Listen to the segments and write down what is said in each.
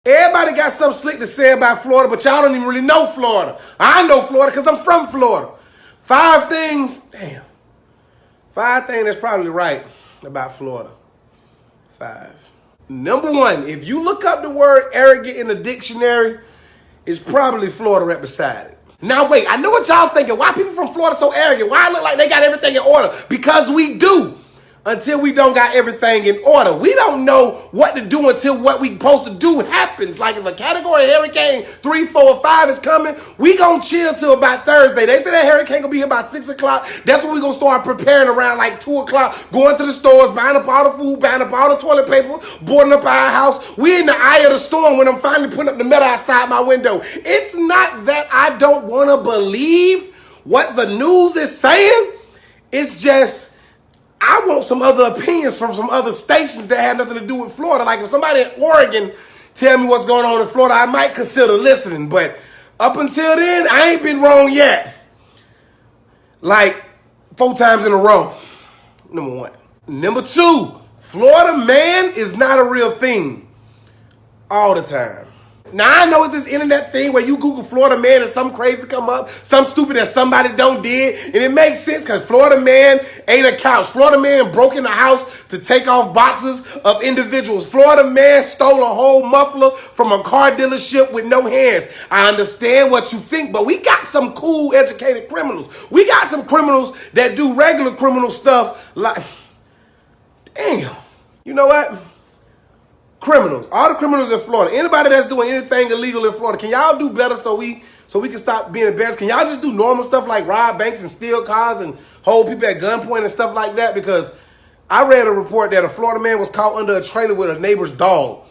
Everybody got something slick to say about Florida, but y'all don't even really know Florida. I know Florida because I'm from Florida. 5 things that's probably right about Florida. 5. Number 1, if you look up the word arrogant in the dictionary, it's probably Florida right beside it. Now wait, I know what y'all thinking. Why people from Florida so arrogant? Why look like they got everything in order? Because we do. Until we don't got everything in order. We don't know what to do until what we supposed to do happens. Like if a category hurricane 3, 4, or 5 is coming, we gonna chill till about Thursday. They say that hurricane gonna be here by 6 o'clock. That's when we gonna start preparing around like 2 o'clock, going to the stores, buying up all the food, buying up all the toilet paper, boarding up our house. We in the eye of the storm when I'm finally putting up the metal outside my window. It's not that I don't wanna believe what the news is saying. It's just, I want some other opinions from some other stations that had nothing to do with Florida. Like if somebody in Oregon tell me what's going on in Florida, I might consider listening. But up until then, I ain't been wrong yet. Like 4 times in a row. Number 1. Number 2, Florida man is not a real thing all the time. Now, I know it's this internet thing where you Google Florida man and something crazy come up, something stupid that somebody don't did, and it makes sense because Florida man ate a couch. Florida man broke in the house to take off boxes of individuals. Florida man stole a whole muffler from a car dealership with no hands. I understand what you think, but we got some cool, educated criminals. We got some criminals that do regular criminal stuff like, damn, you know what? Criminals, all the criminals in Florida, anybody that's doing anything illegal in Florida, can y'all do better so we can stop being embarrassed? Can y'all just do normal stuff like rob banks and steal cars and hold people at gunpoint and stuff like that? Because I read a report that a Florida man was caught under a trailer with a neighbor's dog.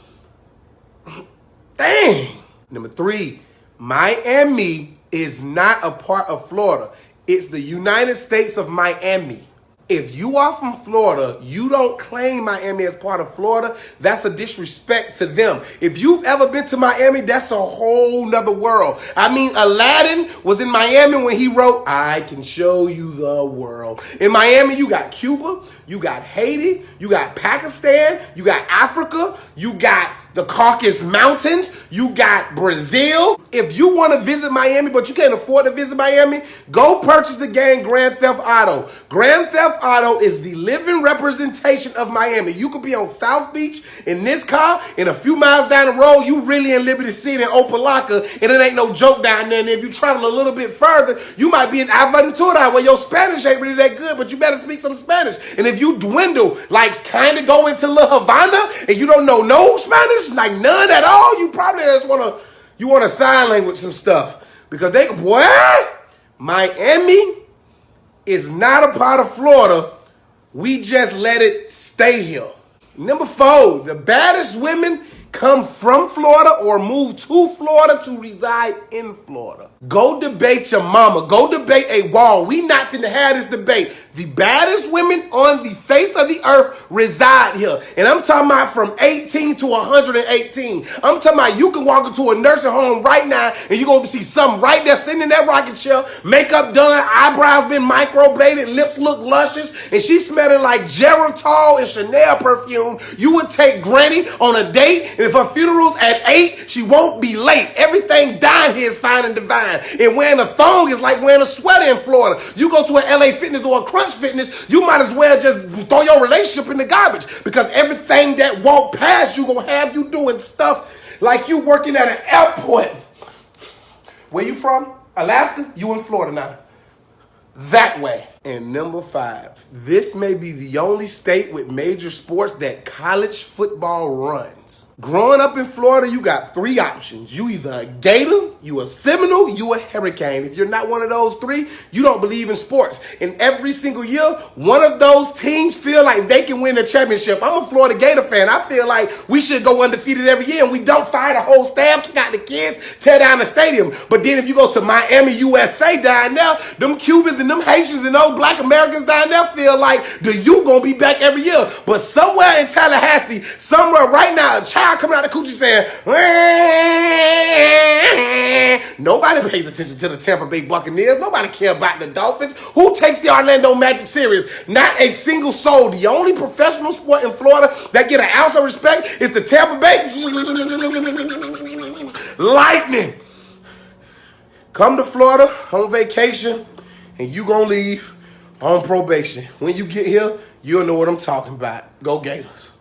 Dang. Number 3, Miami is not a part of Florida. It's the United States of Miami. If you are from Florida, you don't claim Miami as part of Florida. That's a disrespect to them. If you've ever been to Miami, that's a whole nother world. I mean, Aladdin was in Miami when he wrote, I can show you the world. In Miami, you got Cuba, you got Haiti, you got Pakistan, you got Africa, you got the Caucasus Mountains, you got Brazil. If you want to visit Miami, but you can't afford to visit Miami, go purchase the game Grand Theft Auto. Grand Theft Auto is the living representation of Miami. You could be on South Beach in this car, and a few miles down the road, you really in Liberty City in Opelika, and it ain't no joke down there. And if you travel a little bit further, you might be in Aventura, where your Spanish ain't really that good, but you better speak some Spanish. And if you dwindle, like kind of go into La Havana, and you don't know no Spanish, like none at all, you probably just want to sign language some stuff. Because Miami is not a part of Florida. We just let it stay here. Number 4, the baddest women come from Florida or move to Florida to reside in Florida. Go debate your mama. Go debate a wall. We not finna have this debate. The baddest women on the face of the earth reside here. And I'm talking about from 18 to 118. I'm talking about you can walk into a nursing home right now and you're going to see something right there sitting in that rocking chair, makeup done, eyebrows been microbladed, lips look luscious, and she's smelling like Geritol and Chanel perfume. You would take Granny on a date, and if her funeral's at 8, she won't be late. Everything down here is fine and divine. And wearing a thong is like wearing a sweater in Florida. You go to an LA Fitness or a Crunch Fitness, you might as well just throw your relationship in the garbage, because everything that walk past you gonna have you doing stuff like you working at an airport. Where you from? Alaska? You in Florida now. That way. And number 5, this may be the only state with major sports that college football runs. Growing up in Florida, you got 3 options. You either a Gator, you a Seminole, you a Hurricane. If you're not one of those 3, you don't believe in sports. And every single year, one of those teams feel like they can win the championship. I'm a Florida Gator fan. I feel like we should go undefeated every year, and we don't fire the whole staff, kick out the kids, tear down the stadium. But then if you go to Miami, USA down there, them Cubans and them Haitians and those Black Americans down there feel like the U gonna be back every year. But somewhere in Tallahassee, somewhere right now, a child coming out of the coochie saying, nobody pays attention to the Tampa Bay Buccaneers. Nobody care about the Dolphins. Who takes the Orlando Magic serious? Not a single soul. The only professional sport in Florida that get an ounce of respect is the Tampa Bay. lightning. Come to Florida on vacation, and you gonna leave on probation. When you get here, you'll know what I'm talking about. Go Gators.